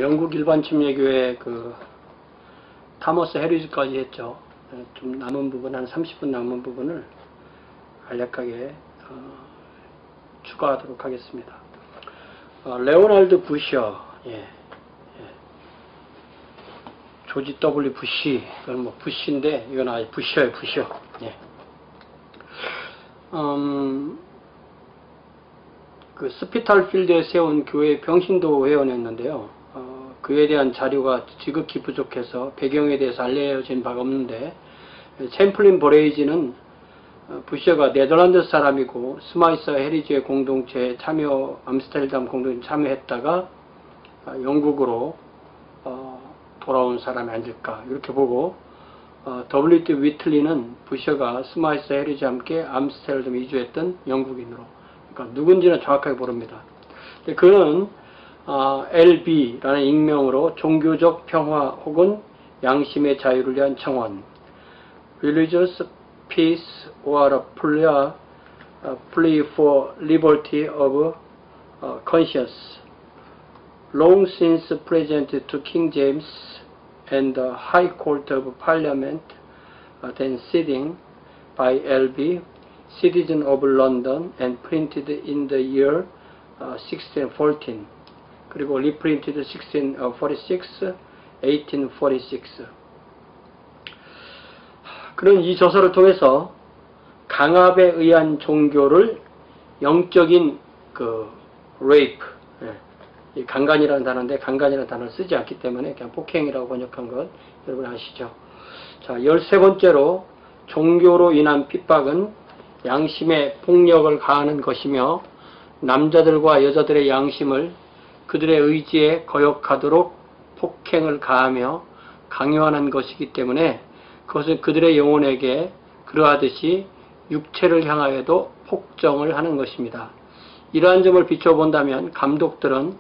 영국 일반 침례교회 그 타머스 해리지까지 했죠. 좀 남은 부분, 한 30분 남은 부분을 간략하게 추가하도록 하겠습니다. 레오날드 부셔, 조지 W 부시, 이건 뭐 부시인데 이건 아예 부셔예요, 부셔. 그 스피탈필드에 세운 교회 병신도 회원이었는데요. 그에 대한 자료가 지극히 부족해서 배경에 대해서 알려진 바가 없는데, 챔플린 버레이지는 부셔가 네덜란드 사람이고 스마이스 헤리지의 공동체에 암스테르담 공동체에 참여했다가 영국으로 돌아온 사람이 아닐까 이렇게 보고, W.D. 위틀리는 부셔가 스마이스 헤리지와 함께 암스테르담 이주했던 영국인으로, 그러니까 누군지는 정확하게 모릅니다. 근데 그는 LB라는 익명으로 종교적 평화 혹은 양심의 자유를 위한 청원, Religious Peace or a Plea for Liberty of Conscience, long since presented to King James and the High Court of Parliament, then sitting by LB, citizen of London, and printed in the year 1614. 그리고 reprinted 1646, 1846. 그런 이 저서를 통해서 강압에 의한 종교를 영적인 rape, 이 강간이라는 단어인데 강간이라는 단어를 쓰지 않기 때문에 그냥 폭행이라고 번역한 것 여러분 아시죠? 자, 13번째로 종교로 인한 핍박은 양심의 폭력을 가하는 것이며 남자들과 여자들의 양심을 그들의 의지에 거역하도록 폭행을 가하며 강요하는 것이기 때문에 그것은 그들의 영혼에게 그러하듯이 육체를 향하여도 폭정을 하는 것입니다. 이러한 점을 비춰본다면 감독들은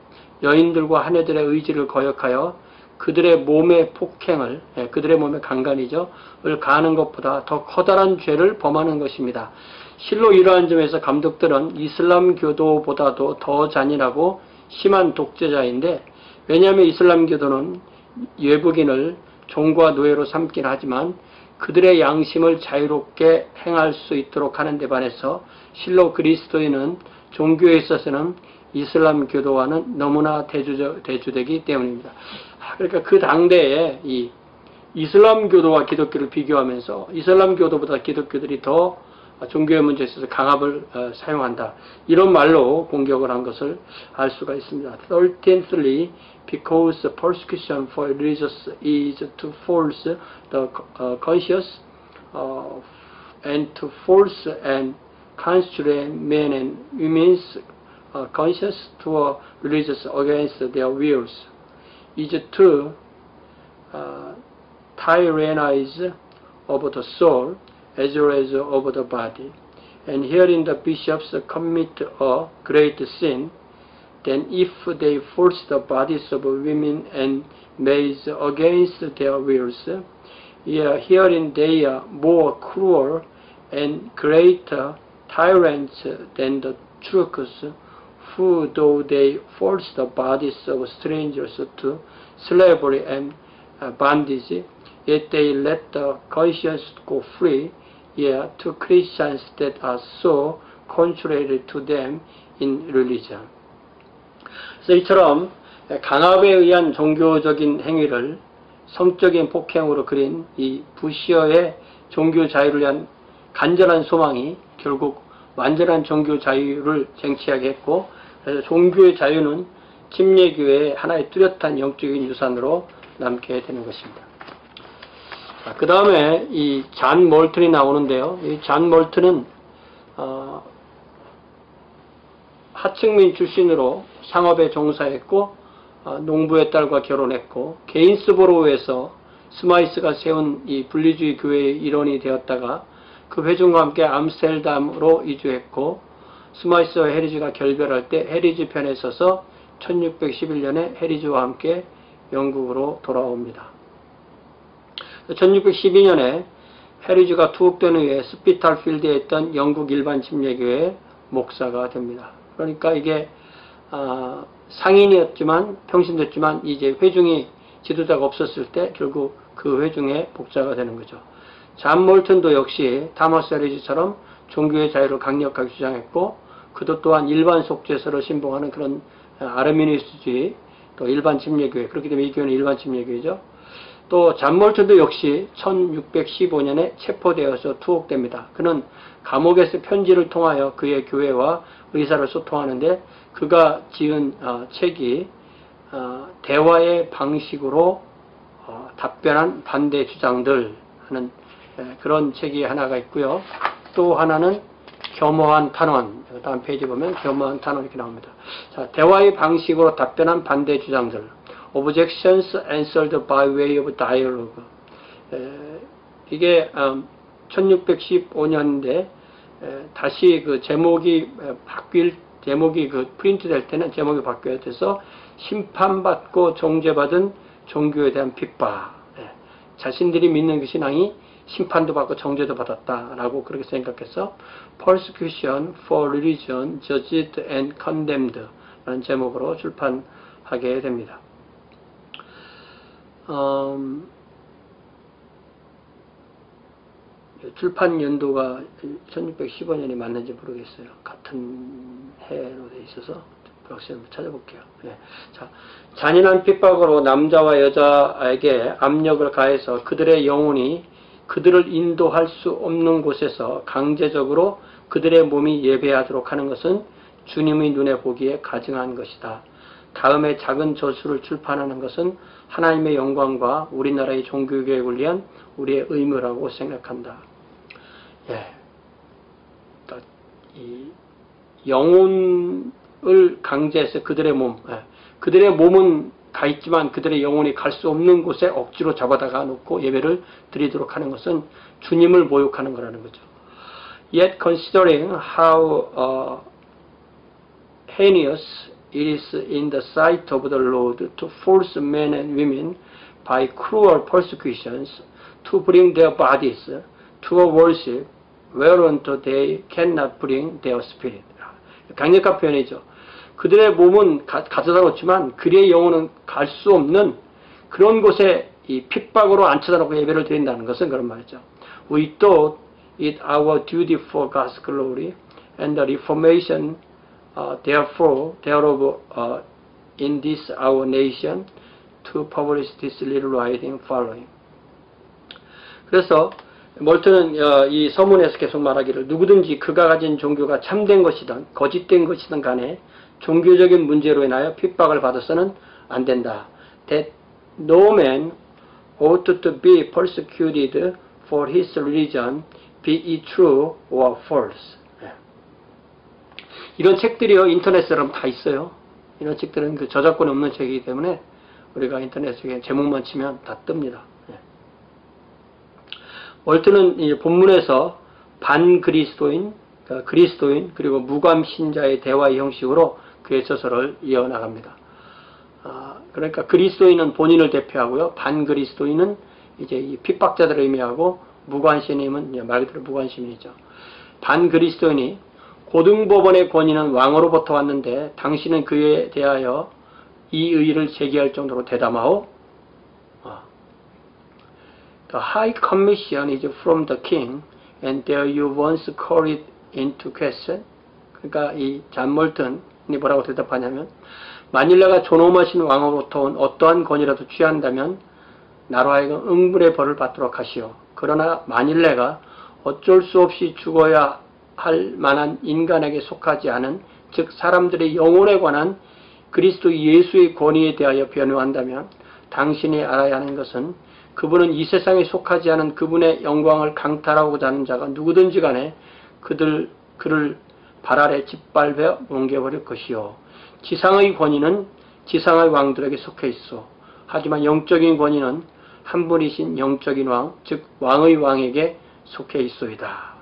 여인들과 하녀들의 의지를 거역하여 그들의 몸의 폭행을, 그들의 몸의 강간이죠, 을 가하는 것보다 더 커다란 죄를 범하는 것입니다. 실로 이러한 점에서 감독들은 이슬람교도보다도 더 잔인하고 심한 독재자인데, 왜냐하면 이슬람교도는 외국인을 종과 노예로 삼긴 하지만 그들의 양심을 자유롭게 행할 수 있도록 하는 데 반해서 실로 그리스도인은 종교에 있어서는 이슬람교도와는 너무나 대조되기 때문입니다. 그러니까 그 당대에 이 이슬람교도와 기독교를 비교하면서 이슬람교도보다 기독교들이 더 종교의 문제에 있어서 강압을 사용한다, 이런 말로 공격을 한 것을 알 수가 있습니다. 13thly, because persecution for religious is to force the conscious and to force and constrain men and women's conscience to a religious against their wills, is to tyrannize over the soul as well as over the body. And herein the bishops commit a great sin, then if they force the bodies of women and maids against their wills, herein they are more cruel and greater tyrants than the Turks, who, though they force the bodies of strangers to slavery and bondage, yet they let the conscience go free, to Christians that are so contrary to them in religion. 그래서 이처럼 강압에 의한 종교적인 행위를 성적인 폭행으로 그린 이 부시어의 종교 자유를 위한 간절한 소망이 결국 완전한 종교 자유를 쟁취하게 했고, 그래서 종교의 자유는 침례교회의 하나의 뚜렷한 영적인 유산으로 남게 되는 것입니다. 그 다음에 이 잔 몰튼이 나오는데요. 이 잔 몰튼은 하층민 출신으로 상업에 종사했고, 농부의 딸과 결혼했고, 게인스보로우에서 스마이스가 세운 이 분리주의 교회의 일원이 되었다가 그 회중과 함께 암스테르담으로 이주했고, 스마이스와 해리지가 결별할 때 해리지 편에 서서 1611년에 해리지와 함께 영국으로 돌아옵니다. 1612년에 해리지가 투옥된 후에 스피탈필드에 있던 영국 일반 침례교회 목사가 됩니다. 그러니까 이게 상인이었지만 평신도였지만 이제 회중이 지도자가 없었을 때 결국 그 회중의 복자가 되는 거죠. 잔 몰턴도 역시 타머스 에리지처럼 종교의 자유를 강력하게 주장했고 그도 또한 일반 속죄서를 신봉하는 그런 아르미니스주의 또 일반 침례교회 그렇기 때문에 이 교회는 일반 침례교회죠. 또 잔 몰턴도 역시 1615년에 체포되어서 투옥됩니다. 그는 감옥에서 편지를 통하여 그의 교회와 의사를 소통하는데 그가 지은 책이 대화의 방식으로 답변한 반대 주장들 하는 그런 책이 하나가 있고요. 또 하나는 겸허한 탄원, 다음 페이지 보면 겸허한 탄원 이렇게 나옵니다. 자, 대화의 방식으로 답변한 반대 주장들, Objections answered by way of dialogue. 이게 1615년인데 다시 그 제목이 제목이 그 프린트 될 때는 제목이 바뀌어야 돼서 심판받고 정죄받은 종교에 대한 핍박. 자신들이 믿는 그 신앙이 심판도 받고 정죄도 받았다라고 그렇게 생각해서 Persecution for Religion, Judged and Condemned 라는 제목으로 출판하게 됩니다. 출판 연도가 1615년이 맞는지 모르겠어요. 같은 해로 돼 있어서 혹시 한번 찾아볼게요. 예. 자, 잔인한 핍박으로 남자와 여자에게 압력을 가해서 그들의 영혼이 그들을 인도할 수 없는 곳에서 강제적으로 그들의 몸이 예배하도록 하는 것은 주님의 눈에 보기에 가증한 것이다. 다음에 작은 저수를 출판하는 것은 하나님의 영광과 우리나라의 종교개혁을 위한 우리의 의무라고 생각한다. 예. 이 영혼을 강제해서 그들의 몸, 그들의 몸은 가 있지만 그들의 영혼이 갈 수 없는 곳에 억지로 잡아다가 놓고 예배를 드리도록 하는 것은 주님을 모욕하는 거라는 거죠. Yet considering how heinous it is in the sight of the Lord to force men and women by cruel persecutions to bring their bodies to a worship whereunto they cannot bring their spirit. 강력한 표현이죠. 그들의 몸은 가져다 놓지만 그들의 영혼은 갈 수 없는 그런 곳에 이 핍박으로 앉혀다 놓고 예배를 드린다는 것은 그런 말이죠. We thought it our duty for God's glory and the reformation therefore thereof in this our nation to publish this little writing following. 그래서 몰턴은 이 서문에서 계속 말하기를 누구든지 그가 가진 종교가 참된 것이든 거짓된 것이든 간에 종교적인 문제로 인하여 핍박을 받아서는 안 된다. That no man ought to be persecuted for his religion, be it true or false. 이런 책들이요 인터넷에 다 있어요. 이런 책들은 그 저작권이 없는 책이기 때문에 우리가 인터넷에 제목만 치면 다 뜹니다. 몰턴은 이 본문에서 반그리스도인, 그리스도인 그리고 무감 신자의 대화의 형식으로 그의 저서를 이어나갑니다. 그러니까 그리스도인은 본인을 대표하고요. 반그리스도인은 이제 이 핍박자들을 의미하고 무관시민은 말 그대로 무관시민이죠. 반그리스도인이 고등법원의 권위는 왕으로부터 왔는데 당신은 그에 대하여 이 의의를 제기할 정도로 대담하오. The High Commission is from the King, and there you once call it into question. 그러니까 이 잔 몰턴이 뭐라고 대답하냐면 만일 내가 존엄하신 왕으로부터 온 어떠한 권위라도 취한다면 나로 하여금 응불의 벌을 받도록 하시오. 그러나 만일 내가 어쩔 수 없이 죽어야 할 만한 인간에게 속하지 않은 즉 사람들의 영혼에 관한 그리스도 예수의 권위에 대하여 변호한다면 당신이 알아야 하는 것은 그분은 이 세상에 속하지 않은 그분의 영광을 강탈하고자 하는 자가 누구든지 간에 그를 발 아래 짓밟아 뭉개버릴 것이요. 지상의 권위는 지상의 왕들에게 속해 있어. 하지만 영적인 권위는 한 분이신 영적인 왕, 즉 왕의 왕에게 속해 있소이다.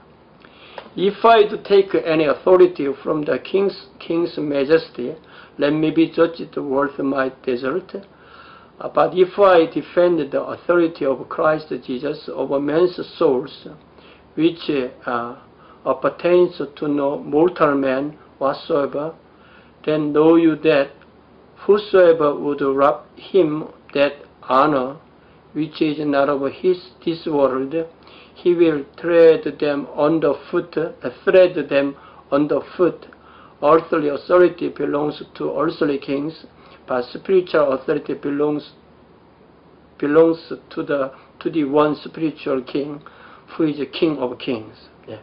If I do take any authority from the King's Majesty, let me be judged worth my desert. But if I defend the authority of Christ Jesus over men's souls, which appertains to no mortal man whatsoever, then know you that whosoever would rob him that honor which is not of this world, he will tread them underfoot. Earthly authority belongs to earthly kings, but spiritual authority belongs to the one spiritual king, who is the King of Kings. 예.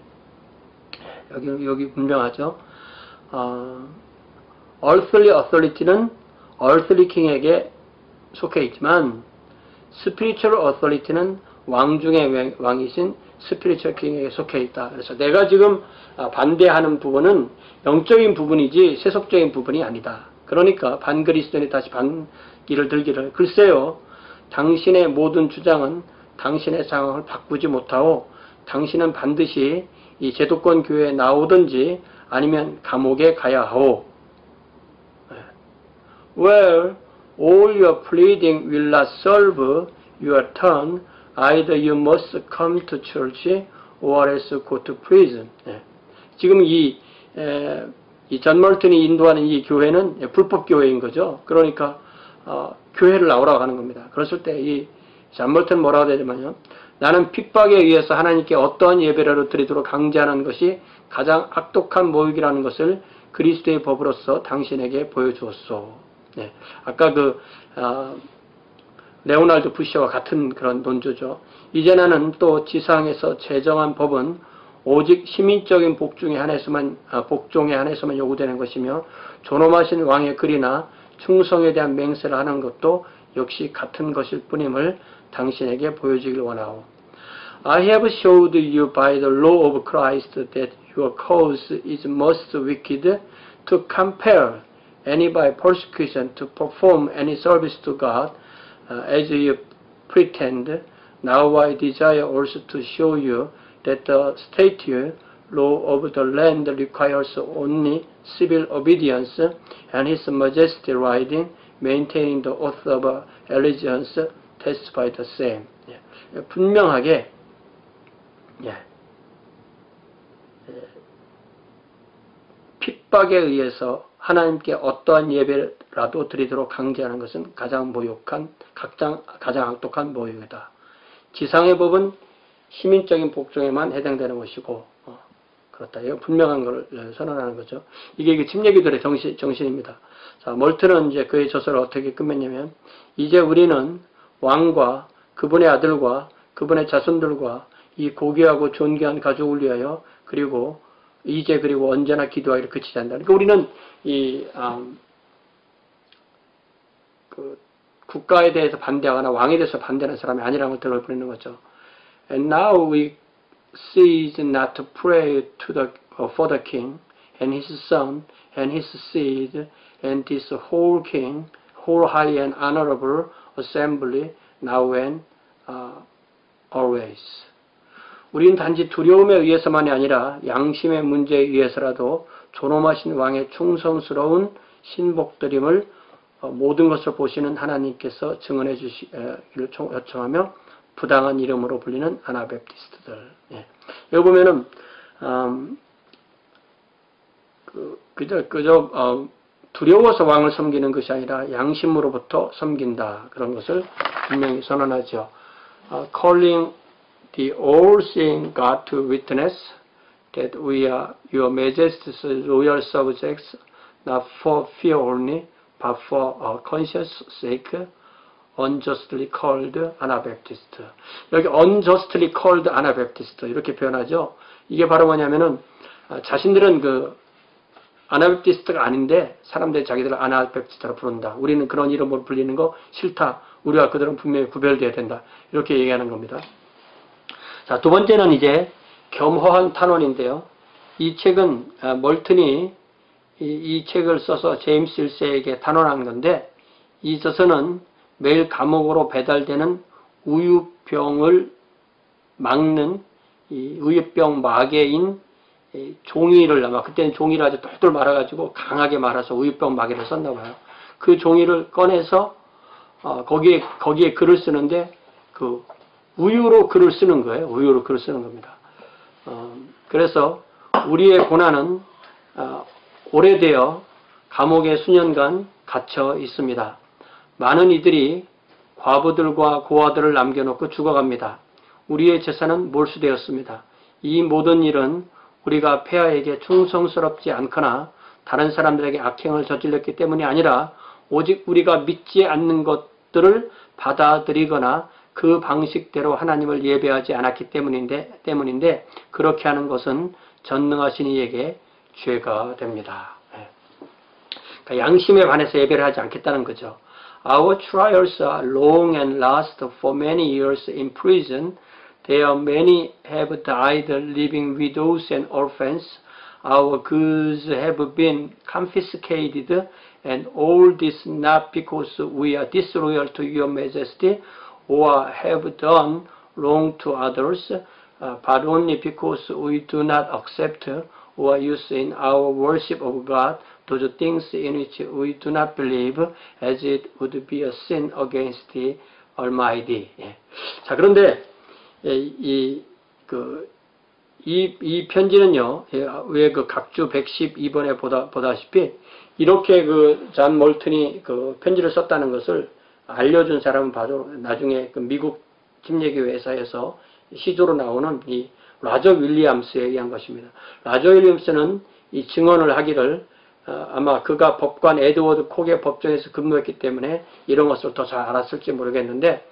여기 분명하죠. earthly authority는 earthly king에게 속해 있지만, spiritual authority는 왕 중의 왕이신 spiritual king에게 속해 있다. 그래서 내가 지금 반대하는 부분은 영적인 부분이지 세속적인 부분이 아니다. 그러니까 반그리스도인이 다시 반기를 들기를, 글쎄요, 당신의 모든 주장은 당신의 상황을 바꾸지 못하고 당신은 반드시 이 제도권 교회에 나오든지 아니면 감옥에 가야 하오. Well, all your pleading will not solve your turn. Either you must come to church or else go to prison. 지금 이 존 멀튼이 인도하는 이 교회는 불법 교회인 거죠. 그러니까 교회를 나오라고 하는 겁니다. 그랬을 때 이 존 멀튼은 뭐라고 되냐면요, 나는 핍박에 의해서 하나님께 어떠한 예배라도 드리도록 강제하는 것이 가장 악독한 모욕이라는 것을 그리스도의 법으로서 당신에게 보여주었소. 네. 아까 레오날드 부시와 같은 그런 논조죠. 이제 나는 또 지상에서 제정한 법은 오직 시민적인 복종에 한해서만 요구되는 것이며, 존엄하신 왕의 글이나 충성에 대한 맹세를 하는 것도 역시 같은 것일 뿐임을 당신에게 보여주길 원하오. I have showed you by the law of Christ that your cause is most wicked to compel any by persecution to perform any service to God, as you pretend. Now I desire also to show you that the statute law of the land requires only civil obedience, and His Majesty writing, maintaining the oath of allegiance, testify the same. 분명하게 핍박에 의해서 하나님께 어떠한 예배라도 드리도록 강제하는 것은 가장 모욕한, 가장 악독한 모욕이다. 지상의 법은 시민적인 복종에만 해당되는 것이고, 그렇다. 이거 분명한 걸 선언하는 거죠. 이게 침례교들의 정신입니다. 자, 멀튼은 이제 그의 저서를 어떻게 끝맺냐면, 이제 우리는 왕과 그분의 아들과 그분의 자손들과 이 고귀하고 존귀한 가족을 위하여 그리고 언제나 기도하기를 그치지 않는다. 그러니까 우리는 국가에 대해서 반대하거나 왕에 대해서 반대하는 사람이 아니라는 걸 들어버리는 거죠. And now we cease not to pray for the king and his son and his seed and this whole high and honorable assembly now and always. 우리는 단지 두려움에 의해서만이 아니라 양심의 문제에 의해서라도 존엄하신 왕의 충성스러운 신복들임을 모든 것을 보시는 하나님께서 증언해 주시기를 요청하며 부당한 이름으로 불리는 아나베프티스트들. 예. 여기 보면은 그저 두려워서 왕을 섬기는 것이 아니라 양심으로부터 섬긴다, 그런 것을 분명히 선언하죠. Calling the all-seeing God to witness that we are your Majesty's loyal subjects, not for fear only, but for our conscience sake, unjustly called Anabaptist. 여기 unjustly called Anabaptist 이렇게 표현하죠. 이게 바로 뭐냐면은 자신들은 아나베프티스트가 아닌데 사람들이 자기들을 아나베프티스트로 부른다. 우리는 그런 이름으로 불리는 거 싫다. 우리와 그들은 분명히 구별되어야 된다. 이렇게 얘기하는 겁니다. 자, 두 번째는 이제 겸허한 탄원인데요. 이 책은 멀튼이 이 책을 써서 제임스 1세에게 탄원한 건데, 이 저서는 매일 감옥으로 배달되는 우유병을 막는 이 우유병 마개인 종이를, 아마 그때는 종이를 아주 똘똘 말아가지고 강하게 말아서 우유병 마개를 썼나 봐요. 그 종이를 꺼내서 거기에 글을 쓰는데 우유로 글을 쓰는 거예요. 우유로 글을 쓰는 겁니다. 그래서 우리의 고난은 오래되어 감옥에 수년간 갇혀 있습니다. 많은 이들이 과부들과 고아들을 남겨놓고 죽어갑니다. 우리의 재산은 몰수되었습니다. 이 모든 일은 우리가 폐하에게 충성스럽지 않거나 다른 사람들에게 악행을 저질렀기 때문이 아니라 오직 우리가 믿지 않는 것들을 받아들이거나 그 방식대로 하나님을 예배하지 않았기 때문인데 그렇게 하는 것은 전능하신 이에게 죄가 됩니다. 그러니까 양심에 반해서 예배를 하지 않겠다는 거죠. Our trials are long and last for many years in prison. There many have died leaving widows and orphans. Our goods have been confiscated, and all this not because we are disloyal to your majesty or have done wrong to others, but only because we do not accept or use in our worship of God those things in which we do not believe, as it would be a sin against the Almighty. 예. 자, 그런데 이 편지는요, 왜 그 각주 112번에 보다시피 이렇게 그 존 몰튼이 그 편지를 썼다는 것을 알려준 사람은 바로 나중에 그 미국 침례교회사에서 시조로 나오는 이 라저 윌리엄스에 의한 것입니다. 라저 윌리엄스는 이 증언을 하기를 아마 그가 법관 에드워드 콕의 법정에서 근무했기 때문에 이런 것을 더 잘 알았을지 모르겠는데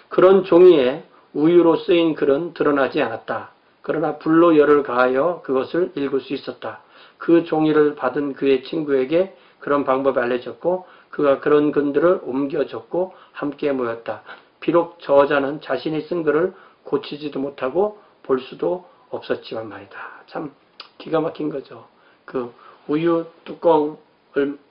그런 종이에 우유로 쓰인 글은 드러나지 않았다. 그러나 불로 열을 가하여 그것을 읽을 수 있었다. 그 종이를 받은 그의 친구에게 그런 방법이 알려졌고 그가 그런 글들을 옮겨줬고 함께 모였다. 비록 저자는 자신이 쓴 글을 고치지도 못하고 볼 수도 없었지만 말이다. 참 기가 막힌 거죠. 그 우유 뚜껑을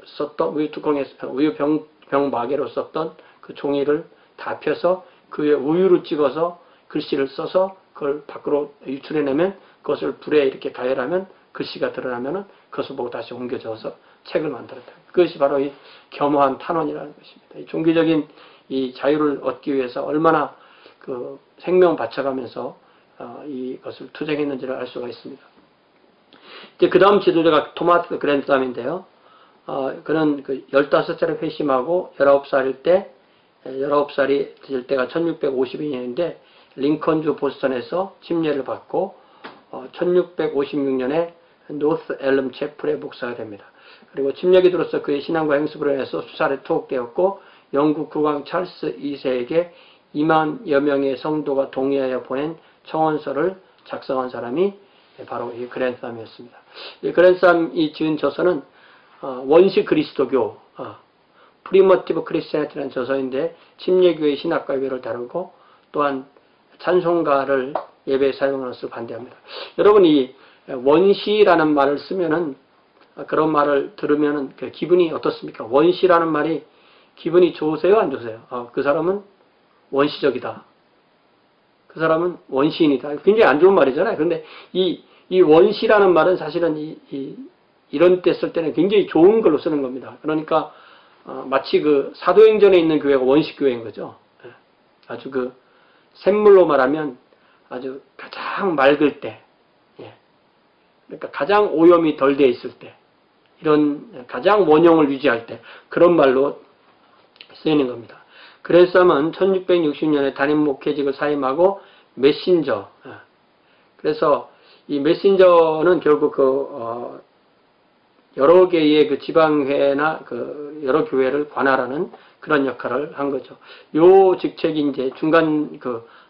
썼던 우유 병 마개로 썼던 그 종이를 다 펴서 그 위에 우유를 찍어서 글씨를 써서 그걸 밖으로 유출해내면 그것을 불에 이렇게 가열하면 글씨가 드러나면은 그것을 보고 다시 옮겨져서 책을 만들었다. 그것이 바로 이 겸허한 탄원이라는 것입니다. 이 종교적인 이 자유를 얻기 위해서 얼마나 그 생명 바쳐가면서 이것을 투쟁했는지를 알 수가 있습니다. 이제 그 다음 지도자가 토마스 그랜삼인데요. 그는 그 15살에 회심하고 19살이 될 때가 1652년인데 링컨주 보스턴에서 침례를 받고 1656년에 노스 앨럼 채플의 목사가 됩니다. 그리고 침례기 들어서 그의 신앙과 행습으로 인해서 수살에 투옥되었고 영국 국왕 찰스 2세에게 2만여 명의 성도가 동의하여 보낸 청원서를 작성한 사람이 바로 이 그랜삼이었습니다. 이 그랜삼이 지은 저서는 원시 그리스도교 프리머티브 크리스티애니티라는 저서인데 침례교의 신학과 예배를 다루고 또한 찬송가를 예배에 사용하는 것을 반대합니다. 여러분 이 원시라는 말을 쓰면은 그런 말을 들으면은 그 기분이 어떻습니까? 원시라는 말이 기분이 좋으세요? 안 좋으세요? 그 사람은 원시적이다. 그 사람은 원시인이다. 굉장히 안 좋은 말이잖아요. 그런데 이 원시라는 말은 사실은 이런 때 쓸 때는 굉장히 좋은 걸로 쓰는 겁니다. 그러니까 마치 그 사도행전에 있는 교회가 원시교회인 거죠. 아주 그 샘물로 말하면 아주 가장 맑을 때, 그러니까 가장 오염이 덜 돼 있을 때, 이런 가장 원형을 유지할 때 그런 말로 쓰이는 겁니다. 그랜삼은 1660년에 담임 목회직을 사임하고 메신저. 그래서 이 메신저는 결국 여러 개의 그 지방회나 그 여러 교회를 관할하는 그런 역할을 한 거죠. 요 직책이 이제 중간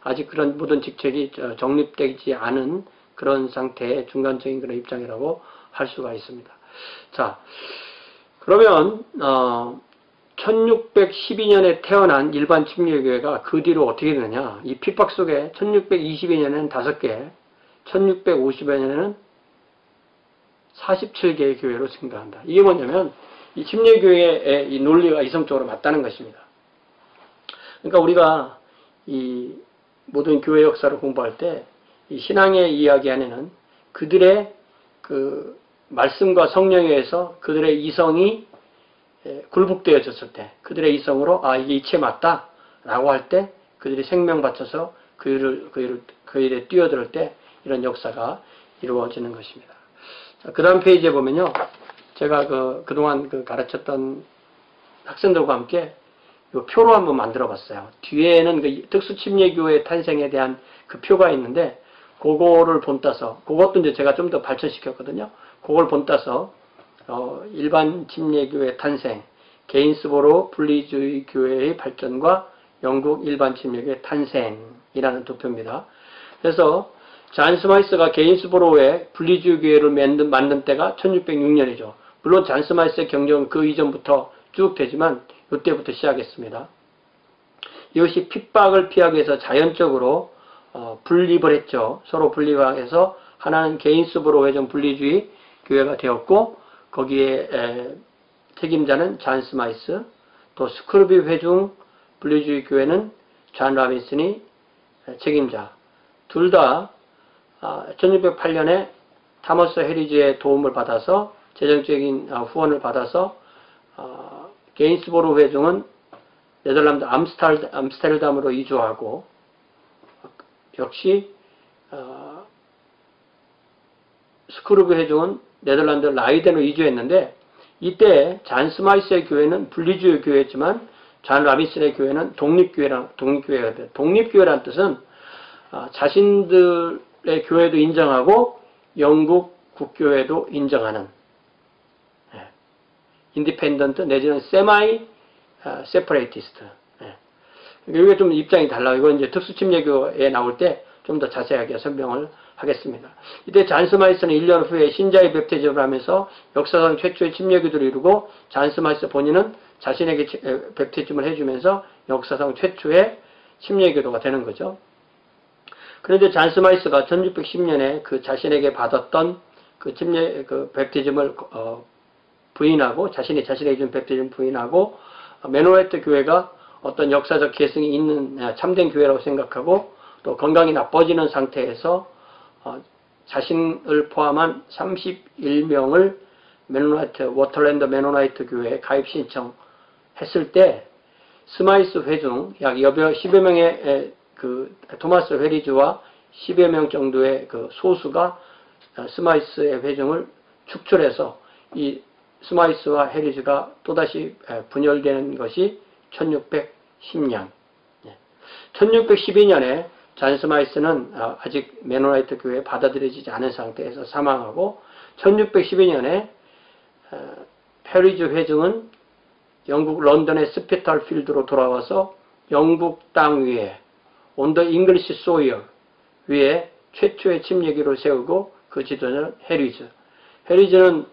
아직 그런 모든 직책이 정립되지 않은 그런 상태의 중간적인 그런 입장이라고 할 수가 있습니다. 자, 그러면 1612년에 태어난 일반 침례교회가 그 뒤로 어떻게 되느냐? 이 핍박 속에 1622년에는 5개, 1650년에는 47개의 교회로 증가한다. 이게 뭐냐면 이 침례교회의 이 논리가 이성적으로 맞다는 것입니다. 그러니까 우리가 이 모든 교회 역사를 공부할 때 이 신앙의 이야기 안에는 그들의 그 말씀과 성령에 의해서 그들의 이성이 굴복되어졌을 때 그들의 이성으로 이게 이치에 맞다 라고 할 때 그들이 생명 바쳐서 그 일에 뛰어들 때 이런 역사가 이루어지는 것입니다. 그 다음 페이지에 보면요. 제가 그동안 가르쳤던 학생들과 함께 이 표로 한번 만들어 봤어요. 뒤에는 그 특수침례교회 탄생에 대한 그 표가 있는데, 그거를 본따서, 그것도 이제 제가 좀 더 발전시켰거든요. 그걸 본따서, 일반 침례교회 탄생, 게인스보로 분리주의 교회의 발전과 영국 일반 침례교회 탄생이라는 두 표입니다. 그래서 잔 스마이스가 게인스보로의 분리주의 교회를 만든 때가 1606년이죠. 물론 잔 스마이스의 경력은 그 이전부터 쭉 되지만 이때부터 시작했습니다. 이것이 핍박을 피하기 위해서 자연적으로 분립을 했죠. 서로 분립해서 하나는 게인스보로 회전 분리주의 교회가 되었고, 거기에 책임자는 잔 스마이스, 또 스크루비 회중 분리주의 교회는 존 라빈슨이 책임자. 둘 다 1608년에 타머스 해리지의 도움을 받아서, 재정적인 후원을 받아서 게인스보로 회중은 네덜란드 암스테르담으로 이주하고, 역시 스크루비 회중은 네덜란드 라이덴으로 이주했는데, 이때 잔 스마이스의 교회는 분리주의 교회였지만 존 라빈슨의 교회는 독립교회가 돼요. 독립교회란 뜻은 자신들의 교회도 인정하고 영국 국교회도 인정하는, 인디펜던트 내지는 세마이 세퍼레이티스트. 이게 좀 입장이 달라요. 이건 이제 특수침례교에 나올 때 좀 더 자세하게 설명을 하겠습니다. 이때 잔 스마이스는 1년 후에 신자의 베프티즘을 하면서 역사상 최초의 침례기도를 이루고, 잔 스마이스 본인은 자신에게 베프티즘을 해주면서 역사상 최초의 침례기도가 되는 거죠. 그런데 잔 스마이스가 1610년에 그 자신에게 받았던 그 베프티즘을 부인하고, 자신에게 준 베프티즘 부인하고, 메노라이트 교회가 어떤 역사적 계승이 있는 참된 교회라고 생각하고, 또 건강이 나빠지는 상태에서 자신을 포함한 31명을 워털랜드 메노나이트 교회에 가입 신청했을 때, 스마이스 회중 약 10여 명의 그 토마스 회리즈와 10여 명 정도의 그 소수가 스마이스의 회중을 축출해서 이 스마이스와 해리즈가 또다시 분열되는 것이 1610년. 1612년에 잔 스마이스는 아직 메노나이트 교회에 받아들여지지 않은 상태에서 사망하고, 1612년에 해리즈 회중은 영국 런던의 스피탈 필드로 돌아와서 영국 땅 위에 on the English soil 위에 최초의 침례기를 세우고, 그 지도자는 해리즈. 해리즈는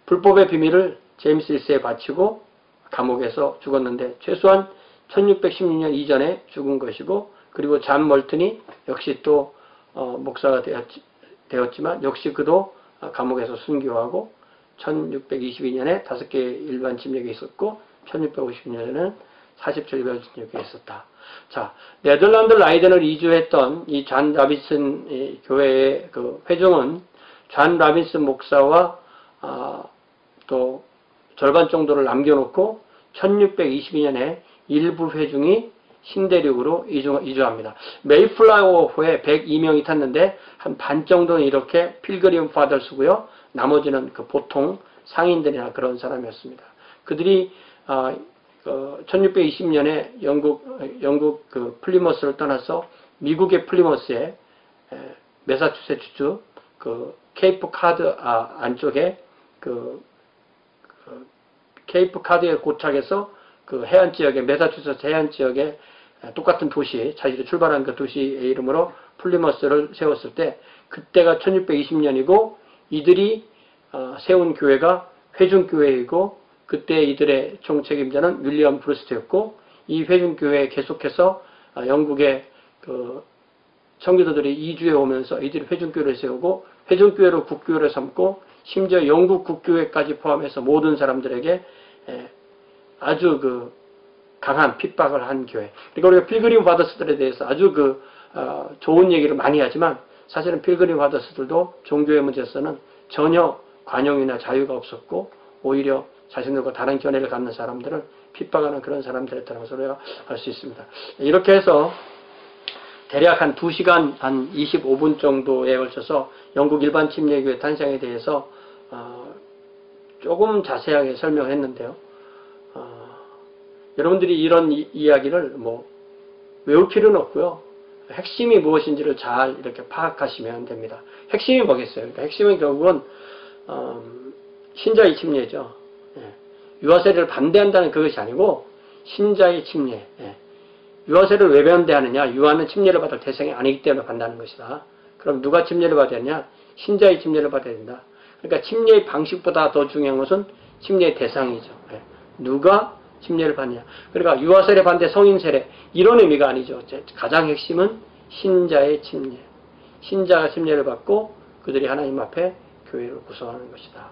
불법의 비밀을 제임스 1세에 바치고 감옥에서 죽었는데, 최소한 1616년 이전에 죽은 것이고, 그리고 잔 멀튼이 역시 또 목사가 되었지만 역시 그도 감옥에서 순교하고, 1622년에 5개의 일반 침례가 있었고, 1650년에는 47 일반 침례가 있었다. 자, 네덜란드 라이덴을 이주했던 이 존 라빈슨 교회의 그 회중은 존 라빈슨 목사와 또 절반 정도를 남겨놓고 1622년에 일부 회중이 신대륙으로 이주합니다. 메이플라워호에 102명이 탔는데 한 반 정도는 이렇게 필그림 파더스고요. 나머지는 그 보통 상인들이나 그런 사람이었습니다. 그들이 1620년에 영국 그 플리머스를 떠나서 미국의 플리머스에 매사추세츠주 그 케이프 카드 안쪽에 케이프 카드에 고착해서 그 해안 지역에, 매사추세츠 해안 지역에 똑같은 도시, 자기들이 출발한 그 도시의 이름으로 플리머스를 세웠을 때, 그때가 1620년이고 이들이 세운 교회가 회중교회이고, 그때 이들의 총책임자는 윌리엄 브루스트였고, 이 회중교회에 계속해서 영국의 그 청교도들이 이주해 오면서 이들이 회중교회를 세우고, 회중교회로 국교회를 삼고, 심지어 영국 국교회까지 포함해서 모든 사람들에게 아주 그 강한 핍박을 한 교회. 그러니까 우리가 필그림 파더스들에 대해서 아주 좋은 얘기를 많이 하지만, 사실은 필그림 파더스들도 종교의 문제에서는 전혀 관용이나 자유가 없었고, 오히려 자신들과 다른 견해를 갖는 사람들을 핍박하는 그런 사람들이었다는 것을 우리가 알 수 있습니다. 이렇게 해서 대략 한 2시간 한 25분 정도에 걸쳐서 영국 일반 침례교회 탄생에 대해서 조금 자세하게 설명했는데요. 여러분들이 이런 이야기를 뭐 외울 필요는 없고요. 핵심이 무엇인지를 잘 이렇게 파악하시면 됩니다. 핵심이 뭐겠어요? 그러니까 핵심은 결국은 신자의 침례죠. 유아세례를 반대한다는 그것이 아니고 신자의 침례. 유아세례를 왜 반대하느냐? 유아는 침례를 받을 대상이 아니기 때문에 반대하는 것이다. 그럼 누가 침례를 받아야 하냐? 신자의 침례를 받아야 된다. 그러니까 침례의 방식보다 더 중요한 것은 침례의 대상이죠. 누가 침례를 받느냐. 그러니까 유아세례 반대 성인세례 이런 의미가 아니죠. 가장 핵심은 신자의 침례. 신자가 침례를 받고 그들이 하나님 앞에 교회를 구성하는 것이다.